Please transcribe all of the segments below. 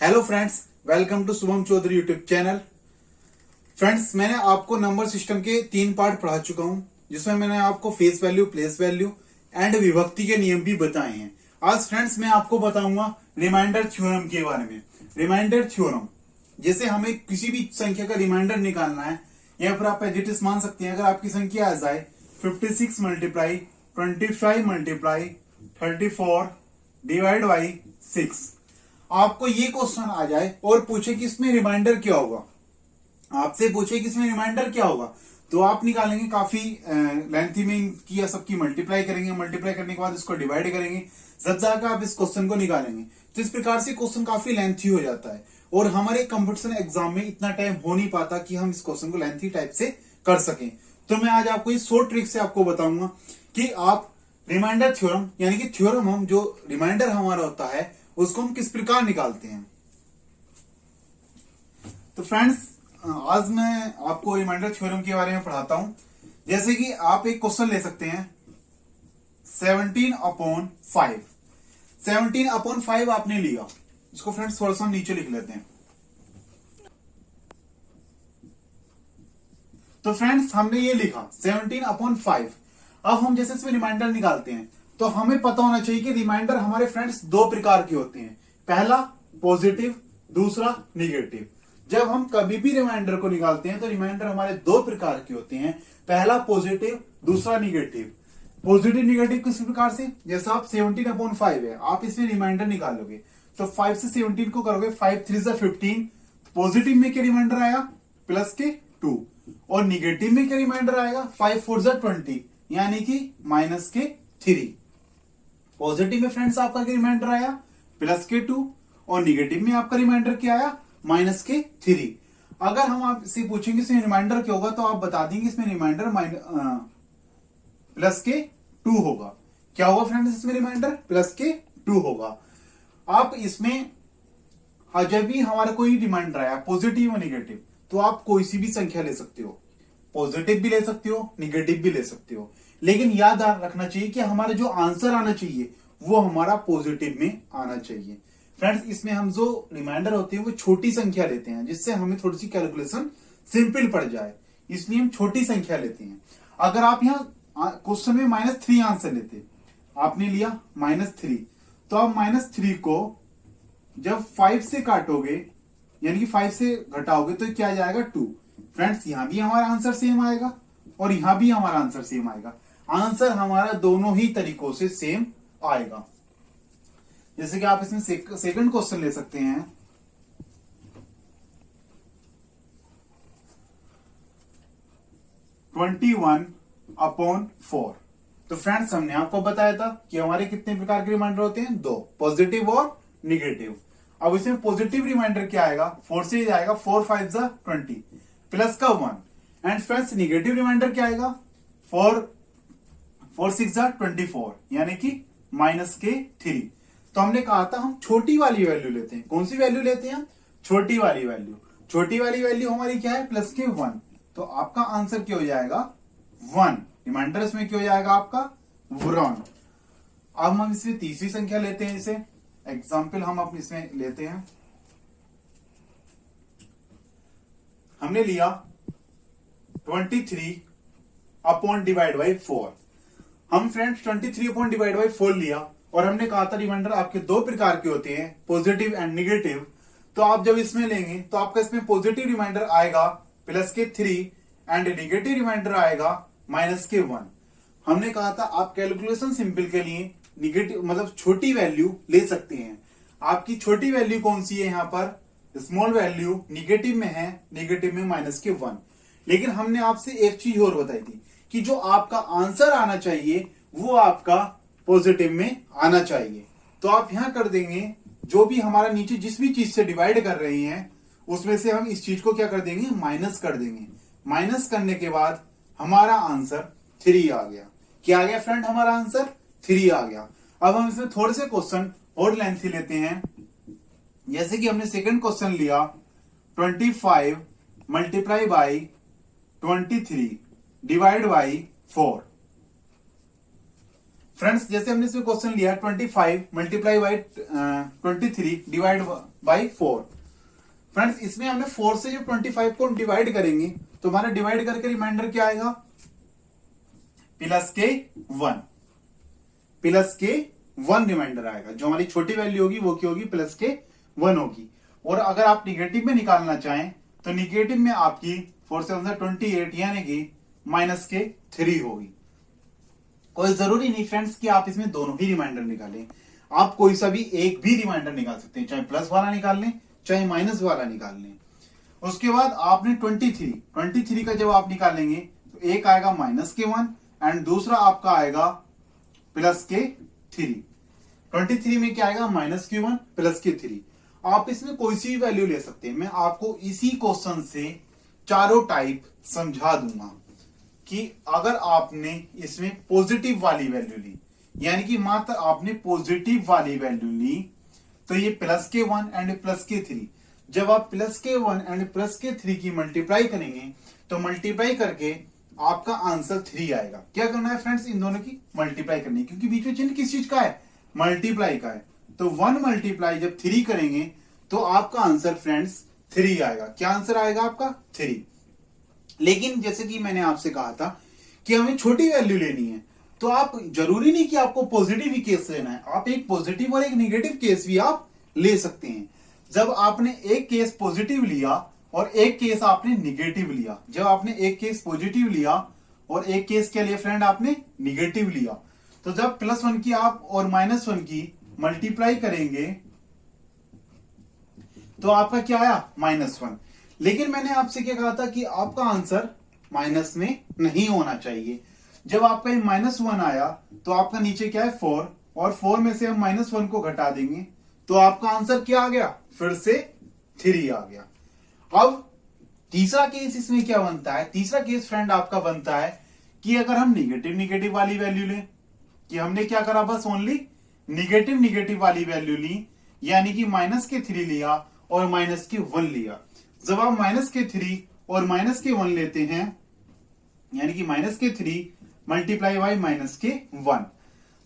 Hello friends, welcome to Shubham Chaudhary YouTube channel. Friends, मैंने आपको number system के 3 पार्ट पढ़ा चुका हूं, जिसमें मैंने आपको face value, place value and विभक्ति के नियम भी बताए हैं। आज फ्रेंड्स मैं आपको बताऊंगा रिमाइंडर थ्योरम के बारे में। रिमाइंडर थ्योरम, जैसे हमें किसी भी संख्या का रिमाइंडर निकालना है या फिर आप एज इट इज मान सकते हैं। अगर आपकी संख्या आ जाए 56 मल्टीप्लाई 25 मल्टीप्लाई 34 डिवाइड बाई 6, आपको ये क्वेश्चन आ जाए और पूछे कि इसमें रिमाइंडर क्या होगा, आपसे पूछे कि इसमें रिमाइंडर क्या होगा, तो आप निकालेंगे काफी लेंथी में किया सबकी मल्टीप्लाई करेंगे। मल्टीप्लाई करने के बाद इसको डिवाइड करेंगे, जब जाकर आप इस क्वेश्चन को निकालेंगे। तो इस प्रकार से क्वेश्चन काफी लेंथी हो जाता है और हमारे कंपटीशन एग्जाम में इतना टाइम हो नहीं पाता कि हम इस क्वेश्चन को लेंथी टाइप से कर सकें। तो मैं आज आपको इस शॉर्ट ट्रिक से आपको बताऊंगा कि आप रिमाइंडर थ्योरम, यानी कि थ्योरम, हम जो रिमाइंडर हमारा होता है उसको हम किस प्रकार निकालते हैं। तो फ्रेंड्स, आज मैं आपको रिमाइंडर थ्योरम के बारे में पढ़ाता हूं। जैसे कि आप एक क्वेश्चन ले सकते हैं 17/5। 17/5 आपने लिया, इसको फ्रेंड्स थोड़ा सा हम नीचे लिख लेते हैं। तो फ्रेंड्स हमने ये लिखा 17/5। अब हम जैसे इसमें रिमाइंडर निकालते हैं तो हमें पता होना चाहिए कि रिमाइंडर हमारे फ्रेंड्स 2 प्रकार के होते हैं, पहला पॉजिटिव, दूसरा निगेटिव। जब हम कभी भी रिमाइंडर को निकालते हैं तो रिमाइंडर हमारे 2 प्रकार के होते हैं, पहला पॉजिटिव, दूसरा निगेटिव। पॉजिटिव निगेटिव किस प्रकार से, जैसा आप 17/5 है, आप इसमें रिमाइंडर निकालोगे तो 5 से 17 को करोगे, 5 3 जा 15। पॉजिटिव में क्या रिमाइंडर आया, प्लस के 2, और निगेटिव में क्या रिमाइंडर आएगा, 5 4 जा 20, यानी कि माइनस के 3। पॉजिटिव में फ्रेंड्स आपका क्या रिमाइंडर आया, प्लस के 2, और निगेटिव में आपका रिमाइंडर क्या आया, माइनस के 3। अगर हम आपसे पूछेंगे इसमें रिमाइंडर क्या होगा तो आप बता देंगे इसमें रिमाइंडर प्लस के 2 होगा। क्या होगा फ्रेंड्स, इसमें रिमाइंडर प्लस के 2 होगा। आप इसमें जब भी हमारा कोई रिमाइंडर आया पॉजिटिव और निगेटिव, तो आप कोई सी भी संख्या ले सकते हो, पॉजिटिव भी ले सकते हो, निगेटिव भी ले सकते हो, लेकिन याद रखना चाहिए कि हमारा जो आंसर आना चाहिए वो हमारा पॉजिटिव में आना चाहिए। फ्रेंड्स, इसमें हम जो रिमाइंडर होते हैं वो छोटी संख्या लेते हैं, जिससे हमें थोड़ी सी कैलकुलेशन सिंपल पड़ जाए, इसलिए हम छोटी संख्या लेते हैं। अगर आप यहाँ क्वेश्चन में -3 आंसर लेते, आपने लिया -3, तो आप -3 को जब 5 से काटोगे, यानी कि 5 से घटाओगे तो क्या जाएगा, 2। फ्रेंड्स, यहां भी हमारा आंसर सेम आएगा और यहां भी हमारा आंसर सेम आएगा। आंसर हमारा दोनों ही तरीकों से सेम आएगा। जैसे कि आप इसमें सेकंड क्वेश्चन ले सकते हैं, (21/4). तो फ्रेंड्स, हमने आपको बताया था कि हमारे कितने प्रकार के रिमाइंडर होते हैं, 2, पॉजिटिव और निगेटिव। अब इसमें पॉजिटिव रिमाइंडर क्या आएगा, 4 से जाएगा, 4 5 जा 20, प्लस का 1। एंड फ्रेंड्स, निगेटिव रिमाइंडर क्या आएगा, 4 6 जा 24, यानी कि माइनस के 3। तो हमने कहा था हम छोटी वाली वैल्यू लेते हैं। कौन सी वैल्यू लेते हैं, छोटी वाली वैल्यू। छोटी वाली वैल्यू हमारी क्या है, प्लस के 1। तो आपका आंसर क्या हो जाएगा, 1। रिमाइंडर इसमें क्या हो जाएगा आपका, 1। अब हम इसमें तीसरी संख्या लेते हैं, इसे एग्जाम्पल हम अपने इसमें लेते हैं। हमने लिया 23/4। हम फ्रेंड्स 23/4 लिया और हमने कहा था रिमाइंडर आपके 2 प्रकार के होते हैं, पॉजिटिव एंड निगेटिव। तो आप जब इसमें लेंगे तो आपका इसमें पॉजिटिव रिमाइंडर आएगा प्लस के 3 एंड निगेटिव रिमाइंडर आएगा माइनस के 1। हमने कहा था आप कैलकुलेशन सिंपल के लिए निगेटिव मतलब छोटी वैल्यू ले सकते हैं। आपकी छोटी वैल्यू कौन सी है, यहां पर स्मॉल वैल्यू निगेटिव में है, निगेटिव में माइनस के 1। लेकिन हमने आपसे एक चीज और बताई थी कि जो आपका आंसर आना चाहिए वो आपका पॉजिटिव में आना चाहिए। तो आप यहां कर देंगे, जो भी हमारा नीचे जिस भी चीज से डिवाइड कर रहे हैं उसमें से हम इस चीज को क्या कर देंगे, माइनस कर देंगे। माइनस करने के बाद हमारा आंसर 3 आ गया। क्या आ गया फ्रेंड, हमारा आंसर 3 आ गया। अब हम इसमें थोड़े से क्वेश्चन और लेंथी लेते हैं। जैसे कि हमने सेकंड क्वेश्चन लिया 25 multiply by 23 divide by 4। Friends जैसे हमने इसमें क्वेश्चन लिया 25 multiply by 23 divide by 4। Friends इसमें हमने 4 से जो 25 को डिवाइड करेंगे तो हमारा डिवाइड करके रिमाइंडर क्या आएगा, प्लस के 1, प्लस के 1 रिमाइंडर आएगा। जो हमारी छोटी वैल्यू होगी वो क्या होगी, प्लस के 1 होगी। और अगर आप निगेटिव में निकालना चाहें तो निगेटिव में आपकी 4 से 28 यानी कि माइनस के 3 होगी। कोई जरूरी नहीं फ्रेंड्स कि आप इसमें दोनों ही रिमाइंडर निकालें, आप कोई सा भी एक भी रिमाइंडर निकाल सकते हैं, चाहे प्लस वाला निकाल लें चाहे माइनस वाला निकाल लें। उसके बाद आपने 23 का जब आप निकालेंगे तो एक आएगा माइनस के 1 एंड दूसरा आपका आएगा प्लस के 3। 23 में क्या आएगा, माइनस के 1 प्लस के 3। आप इसमें कोई सी भी वैल्यू ले सकते हैं। मैं आपको इसी क्वेश्चन से चारों टाइप समझा दूंगा कि अगर आपने इसमें पॉजिटिव वाली वैल्यू ली, यानी कि मात्र आपने पॉजिटिव वाली वैल्यू ली, तो ये प्लस के 1 एंड प्लस के 3। जब आप प्लस के 1 एंड प्लस के 3 की मल्टीप्लाई करेंगे तो मल्टीप्लाई करके आपका आंसर 3 आएगा। क्या करना है फ्रेंड्स, इन दोनों की मल्टीप्लाई करनी है, क्योंकि बीच में चिन्ह किस चीज का है, मल्टीप्लाई का है। तो 1 मल्टीप्लाई जब 3 करेंगे तो आपका आंसर फ्रेंड्स 3 आएगा। क्या आंसर आएगा आपका, 3। लेकिन जैसे कि मैंने आपसे कहा था कि हमें छोटी वैल्यू लेनी है, तो आप जरूरी नहीं कि आपको पॉजिटिव ही केस लेना है, आप एक पॉजिटिव और एक नेगेटिव केस भी आप ले सकते हैं। जब आपने एक केस पॉजिटिव लिया और एक केस आपने निगेटिव लिया, जब आपने एक केस पॉजिटिव लिया और एक केस क्या लिया फ्रेंड, आपने निगेटिव लिया, तो जब +1 की आप और -1 की मल्टीप्लाई करेंगे तो आपका क्या आया, -1। लेकिन मैंने आपसे क्या कहा था कि आपका आंसर माइनस में नहीं होना चाहिए। जब आपका -1 आया तो आपका नीचे क्या है, 4, और 4 में से हम -1 को घटा देंगे तो आपका आंसर क्या आ गया, फिर से 3 आ गया। अब तीसरा केस इसमें क्या बनता है, तीसरा केस फ्रेंड आपका बनता है कि अगर हम निगेटिव वाली वैल्यू लें, कि हमने क्या करा, बस ओनली निगेटिव वाली वैल्यू ली, यानी कि -3 लिया और -1 लिया। जब आप -3 और -1 लेते हैं, यानी कि -3 मल्टीप्लाई बाई -1,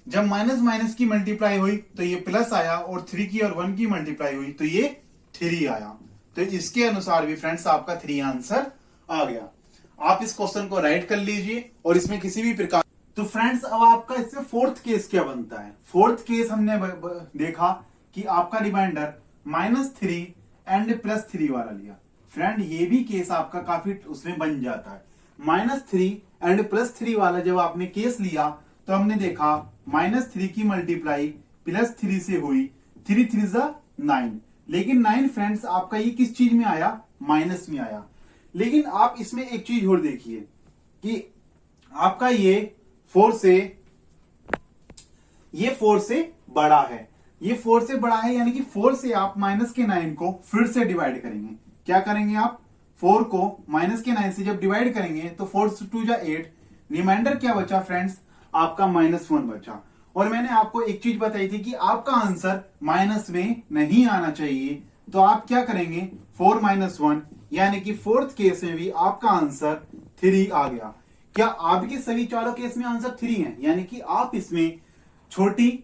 जब माइनस की मल्टीप्लाई हुई तो ये प्लस आया, और 3 की और 1 की मल्टीप्लाई हुई तो ये 3 आया। तो इसके अनुसार भी फ्रेंड्स आपका 3 आंसर आ गया। आप इस क्वेश्चन को राइट कर लीजिए और इसमें किसी भी प्रकार। तो फ्रेंड्स अब आपका इसमें फोर्थ केस क्या बनता है। फोर्थ केस हमने देखा कि आपका रिमाइंडर -3 एंड +3 वाला लिया। फ्रेंड ये भी केस आपका काफी उसमें बन जाता है। -3 एंड +3 वाला जब आपने केस लिया तो हमने देखा -3 की मल्टीप्लाई +3 से हुई, 3 3 9। लेकिन 9 फ्रेंड्स आपका ये किस चीज में आया, माइनस में आया। लेकिन आप इसमें एक चीज और देखिए कि आपका ये 4 से बड़ा है, ये 4 से बड़ा है, यानी कि 4 से आप -9 को फिर से डिवाइड करेंगे। क्या करेंगे आप, 4 को -9 से जब डिवाइड करेंगे तो 4 से 2 8, रिमाइंडर क्या बचा फ्रेंड्स, आपका -1 बचा। और मैंने आपको एक चीज बताई थी कि आपका आंसर माइनस में नहीं आना चाहिए, तो आप क्या करेंगे, 4 -1, यानी कि फोर्थ केस में भी आपका आंसर 3 आ गया। क्या आपके सभी चारों केस में आंसर 3 है, यानी कि आप इसमें छोटी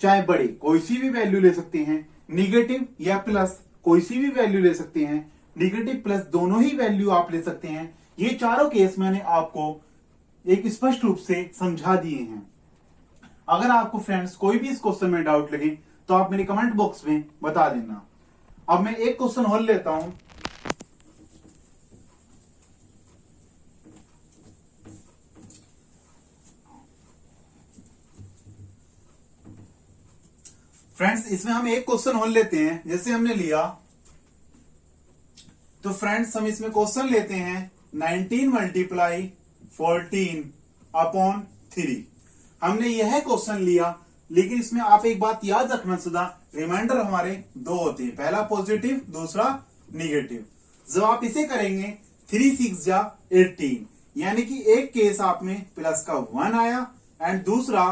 चाहे बड़ी कोई सी भी वैल्यू ले सकते हैं, निगेटिव या प्लस कोई सी भी वैल्यू ले सकते हैं, निगेटिव प्लस दोनों ही वैल्यू आप ले सकते हैं। ये चारों केस मैंने आपको एक स्पष्ट रूप से समझा दिए हैं। अगर आपको फ्रेंड्स कोई भी इस क्वेश्चन में डाउट लगे तो आप मेरे कमेंट बॉक्स में बता देना। अब मैं एक क्वेश्चन और लेता हूं। फ्रेंड्स इसमें हम एक क्वेश्चन और लेते हैं, जैसे हमने लिया तो फ्रेंड्स हम इसमें क्वेश्चन लेते हैं 19 मल्टीप्लाई 14 अपॉन 3। हमने यह क्वेश्चन लिया, लेकिन इसमें आप एक बात याद रखना सदा, रिमाइंडर हमारे 2 होते हैं, पहला पॉजिटिव दूसरा निगेटिव। जब आप इसे करेंगे 3 6 18, यानी कि एक केस आप में प्लस का 1 आया एंड दूसरा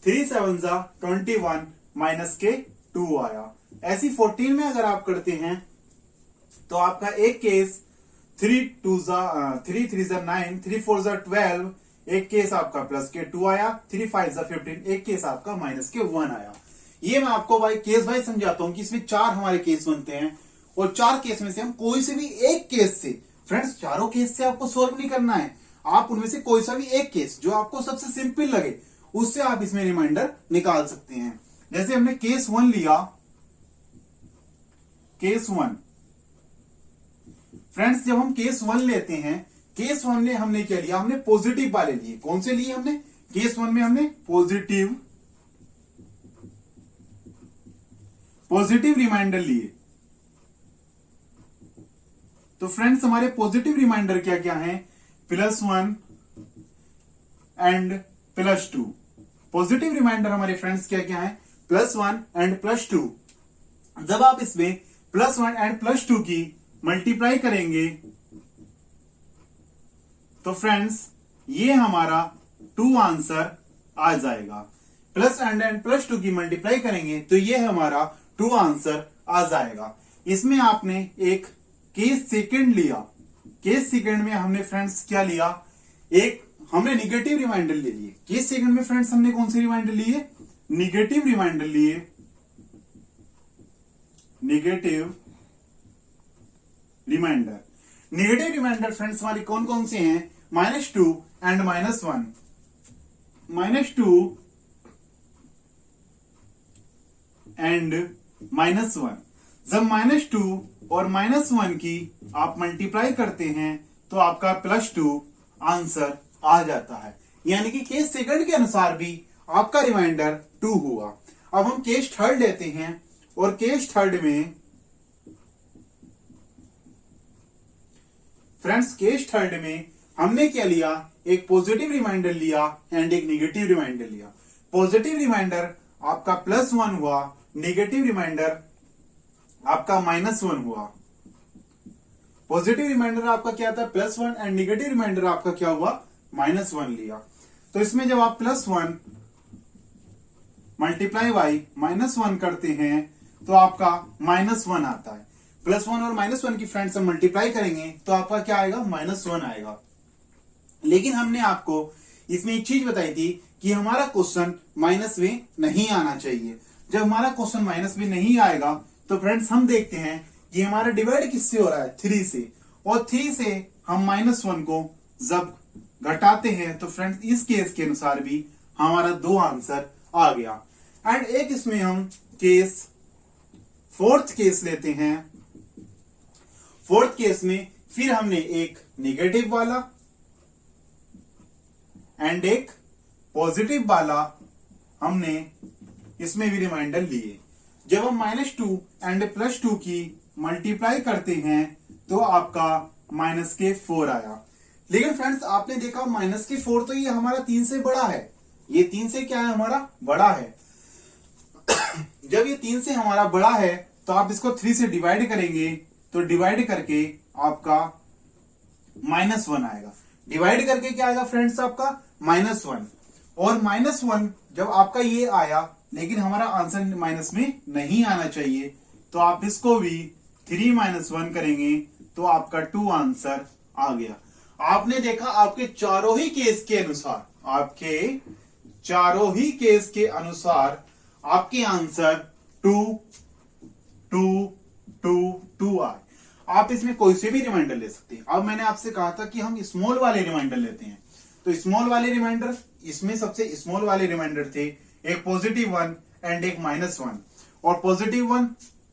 3 7 21 माइनस के 2 आया। ऐसी 14 में अगर आप करते हैं तो आपका एक केस 3 3 9 3 4 12, एक केस आपका प्लस के 2 आया, 3 5 15, एक केस आपका माइनस के 1 आया। ये मैं आपको भाई केस वाइज समझाता हूं कि इसमें 4 हमारे केस बनते हैं और 4 केस में से हम कोई से भी एक केस से, फ्रेंड्स चारों केस से आपको सोल्व नहीं करना है, आप उनमें से कोई सा भी एक केस जो आपको सबसे सिंपल लगे उससे आप इसमें रिमाइंडर निकाल सकते हैं। जैसे हमने केस 1 लिया, केस 1, फ्रेंड्स जब हम केस 1 लेते हैं, केस 1 में हमने क्या लिया, हमने पॉजिटिव वाले लिए। कौन से लिए हमने? केस 1 में हमने पॉजिटिव रिमाइंडर लिए। तो फ्रेंड्स हमारे पॉजिटिव रिमाइंडर क्या क्या हैं? +1 एंड +2। पॉजिटिव रिमाइंडर हमारे फ्रेंड्स क्या क्या है? +1 एंड +2। जब आप इसमें +1 एंड +2 की मल्टीप्लाई करेंगे तो फ्रेंड्स ये हमारा 2 आंसर आ जाएगा। +1 एंड +2 की मल्टीप्लाई करेंगे तो ये हमारा 2 आंसर आ जाएगा। इसमें आपने एक केस सेकंड लिया। केस सेकंड में हमने फ्रेंड्स क्या लिया? एक हमने निगेटिव रिमाइंडर ले लिए। केस सेकंड में फ्रेंड्स हमने कौन से रिमाइंडर लिए? निगेटिव रिमाइंडर लिए। निगेटिव रिमाइंडर फ्रेंड्स हमारे कौन कौन से हैं? -2 एंड -1। -2 एंड -1। जब -2 और -1 की आप मल्टीप्लाई करते हैं तो आपका +2 आंसर आ जाता है। यानी कि केस सेकंड के अनुसार भी आपका रिमाइंडर 2 हुआ। अब हम केस थर्ड लेते हैं और केस थर्ड में फ्रेंड्स केस थर्ड में हमने क्या लिया? एक पॉजिटिव रिमाइंडर लिया एंड एक निगेटिव रिमाइंडर लिया। पॉजिटिव रिमाइंडर आपका +1 हुआ, निगेटिव रिमाइंडर आपका -1 हुआ। पॉजिटिव रिमाइंडर आपका क्या था? +1 एंड निगेटिव रिमाइंडर आपका क्या हुआ? -1 लिया। तो इसमें जब आप +1 मल्टीप्लाई बाई -1 करते हैं तो आपका -1 आता है। +1 और -1 की फ्रेंड्स हम मल्टीप्लाई करेंगे तो आपका क्या आएगा? -1 आएगा। लेकिन हमने आपको इसमें एक चीज बताई थी कि हमारा क्वेश्चन माइनस में नहीं आना चाहिए। जब हमारा क्वेश्चन माइनस में नहीं आएगा तो फ्रेंड्स हम देखते हैं कि हमारा डिवाइड किससे हो रहा है? 3 से, और 3 से हम -1 को जब घटाते हैं तो फ्रेंड्स इस केस के अनुसार भी हमारा 2 आंसर आ गया। एंड एक इसमें हम केस फोर्थ केस लेते हैं। फोर्थ केस में फिर हमने एक निगेटिव वाला एंड एक पॉजिटिव वाला हमने इसमें भी रिमाइंडर लिए। जब हम -2 एंड +2 की मल्टीप्लाई करते हैं तो आपका -4 आया। लेकिन फ्रेंड्स आपने देखा -4 तो ये हमारा 3 से बड़ा है। ये 3 से क्या है? हमारा बड़ा है। जब ये 3 से हमारा बड़ा है तो आप इसको 3 से डिवाइड करेंगे तो डिवाइड करके आपका -1 आएगा। डिवाइड करके क्या आएगा फ्रेंड्स? आपका -1। और -1 जब आपका ये आया, लेकिन हमारा आंसर माइनस में नहीं आना चाहिए, तो आप इसको भी 3 - 1 करेंगे तो आपका 2 आंसर आ गया। आपने देखा आपके चारों ही केस के अनुसार, आपके चारों ही केस के अनुसार आपके आंसर 2 2 2 2 आए। आप इसमें कोई से भी रिमाइंडर ले सकते हैं। अब मैंने आपसे कहा था कि हम स्मॉल वाले रिमाइंडर लेते हैं, तो स्मॉल वाले रिमाइंडर, इसमें सबसे स्मॉल वाले रिमाइंडर थे एक +1 एंड एक -1, और +1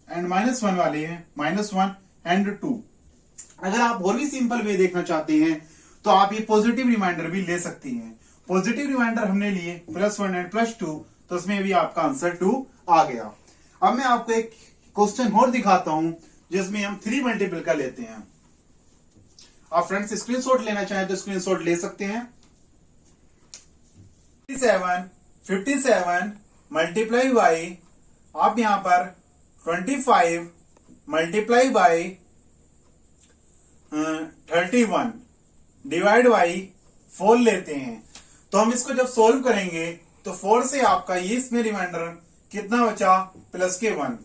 एंड -1 वाले हैं -1 एंड 2। अगर आप और भी सिंपल वे देखना चाहते हैं तो आप ये पॉजिटिव रिमाइंडर भी ले सकती हैं। पॉजिटिव रिमाइंडर हमने लिए +1 एंड +2, तो उसमें भी आपका आंसर 2 आ गया। अब मैं आपको एक क्वेश्चन और दिखाता हूं जिसमें हम 3 मल्टीपल का लेते हैं। आप फ्रेंड्स स्क्रीनशॉट लेना चाहें तो स्क्रीनशॉट ले सकते हैं। 57 मल्टीप्लाई बाई, आप यहां पर 25 मल्टीप्लाई बाई 31 डिवाइड बाई 4 लेते हैं। तो हम इसको जब सोल्व करेंगे तो 4 से आपका ये इसमें रिमाइंडर कितना बचा? +1,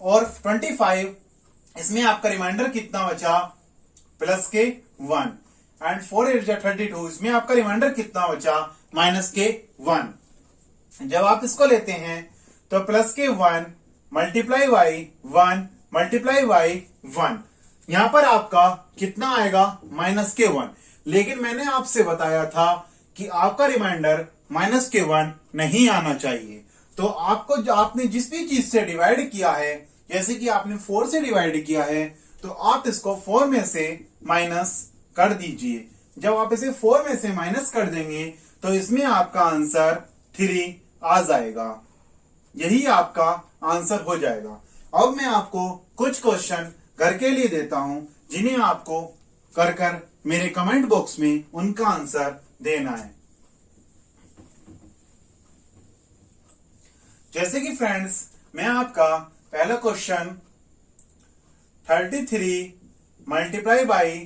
और 25 इसमें आपका रिमाइंडर कितना बचा? +1। एंड 4 8 जा 32, इसमें आपका रिमाइंडर कितना बचा, -1। जब आप इसको लेते हैं तो +1 मल्टीप्लाई बाई 1 मल्टीप्लाई बाई 1, यहां पर आपका कितना आएगा, -1। लेकिन मैंने आपसे बताया था कि आपका रिमाइंडर -1 नहीं आना चाहिए। तो आपको आपने जिस भी चीज से डिवाइड किया है, जैसे कि आपने 4 से डिवाइड किया है, तो आप इसको 4 में से माइनस कर दीजिए। जब आप इसे 4 में से माइनस कर देंगे तो इसमें आपका आंसर 3 आ जाएगा। यही आपका आंसर हो जाएगा। अब मैं आपको कुछ क्वेश्चन घर के लिए देता हूं, जिन्हें आपको कर कर मेरे कमेंट बॉक्स में उनका आंसर देना है। जैसे कि फ्रेंड्स, मैं आपका पहला question 33 multiply by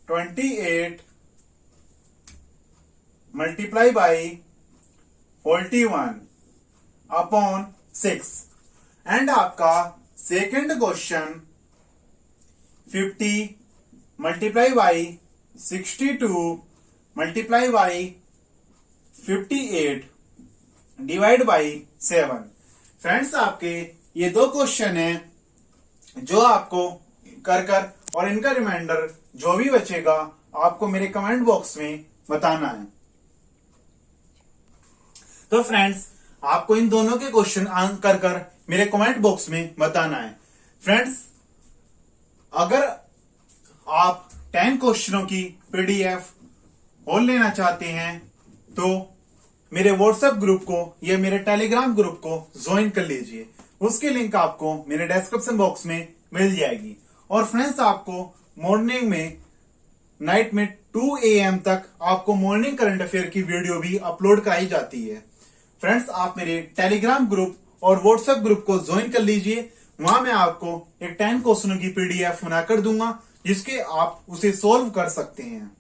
28 multiply by 41 upon 6 and आपका second question 50 multiply by 62 multiply by 58 divide by 7। Friends, आपके ये दो क्वेश्चन हैं जो आपको कर कर और इनका रिमाइंडर जो भी बचेगा आपको मेरे कमेंट बॉक्स में बताना है। तो फ्रेंड्स, आपको इन दोनों के क्वेश्चन कर कर मेरे कमेंट बॉक्स में बताना है। फ्रेंड्स, अगर आप 10 क्वेश्चनों की पीडीएफ और लेना चाहते हैं तो मेरे व्हाट्सएप ग्रुप को या मेरे टेलीग्राम ग्रुप को ज्वाइन कर लीजिए। उसकी लिंक आपको मेरे डिस्क्रिप्शन बॉक्स में मिल जाएगी। और फ्रेंड्स, आपको मॉर्निंग में नाइट में 2 AM तक आपको मॉर्निंग करंट अफेयर की वीडियो भी अपलोड कराई जाती है। फ्रेंड्स, आप मेरे टेलीग्राम ग्रुप और व्हाट्सएप ग्रुप को ज्वाइन कर लीजिए। वहां मैं आपको एक 10 क्वेश्चनों की पीडीएफ बनाकर दूंगा, जिसके आप उसे सोल्व कर सकते हैं।